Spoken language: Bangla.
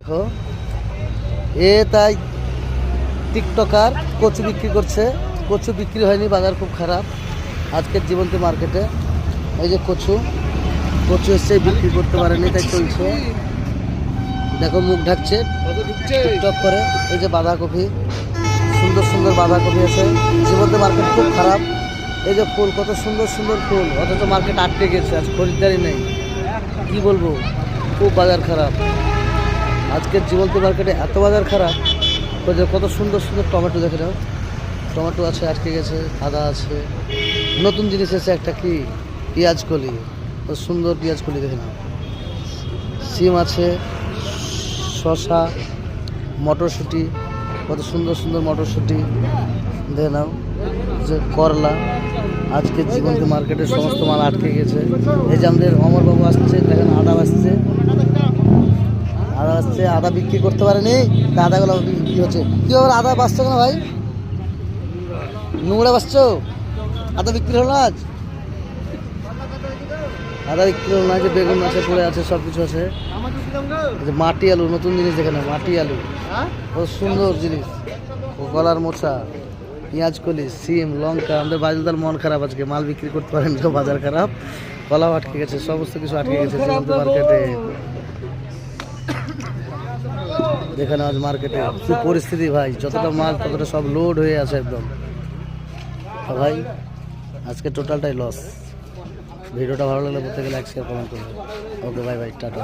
দেখো এ তাই টিকটকার কচু বিক্রি করছে। কচু বিক্রি হয়নি, বাজার খুব খারাপ আজকের জীবন্ত মার্কেটে। এই যে কচু এসছে, বিক্রি করতে পারেনি তাই চলছে। দেখো মুখ ঢাকছে টিকটক করে। এই যে বাঁধাকপি, সুন্দর সুন্দর বাঁধাকপি আছে। জীবন্ত মার্কেট খুব খারাপ। এই যে ফুল, কত সুন্দর সুন্দর ফুল, অথচ মার্কেট আটকে গেছে, আজ খরিদ্দারি নেই। কি বলবো, খুব বাজার খারাপ আজকের জীবন্ত মার্কেটে, এত বাজার খারাপ। কত সুন্দর সুন্দর টমেটো দেখে নাও, টমেটো আছে, আটকে গেছে। আদা আছে, নতুন জিনিস এসে একটা কি পেঁয়াজ কলি, কত সুন্দর পেঁয়াজ কলি দেখে নাও। সিম আছে, শসা, মটরশুঁটি, কত সুন্দর সুন্দর মটরশুঁটি দেখে নাও। যে করলা, আজকের জীবন্ত মার্কেটে সমস্ত মাল আটকে গেছে। এই যে আমাদের অমরবাবু আসছে, দেখেন আদা আসছে, আদা বিক্রি করতে পারেনি, আদাগুলো বিক্রি হচ্ছে। কি হবে, আদা বাঁচছো কেন ভাই? নোংরা বাঁচছো, আদা বিক্রি হলো না আজ? আদা বিক্রি হলো না। যে বেগুন আছে, পড়ে আছে, সব কিছু আছে। মাটি আলু, নতুন জিনিস দেখে না, মাটি আলু, কত সুন্দর জিনিস। কলার মোচা, পেঁয়াজ কলি, সিম, লঙ্কা। আমাদের বাজলদার মন খারাপ, আজকে মাল বিক্রি করতে পারেন, তো বাজার খারাপ, কলাও আটকে গেছে, সমস্ত কিছু আটকে গেছে জীবন্ত মার্কেটে। দেখেন আজ মার্কেটে কি পরিস্থিতি ভাই, যতটা মাল ততটা সব লোড হয়ে আছে একদম। ভাই আজকে টোটালটাই লস। ভিডিওটা ভালো লাগলে বলতে গেলে লাইক শেয়ার কমেন্ট করবেন। ওকে, বাই বাই, টাটা।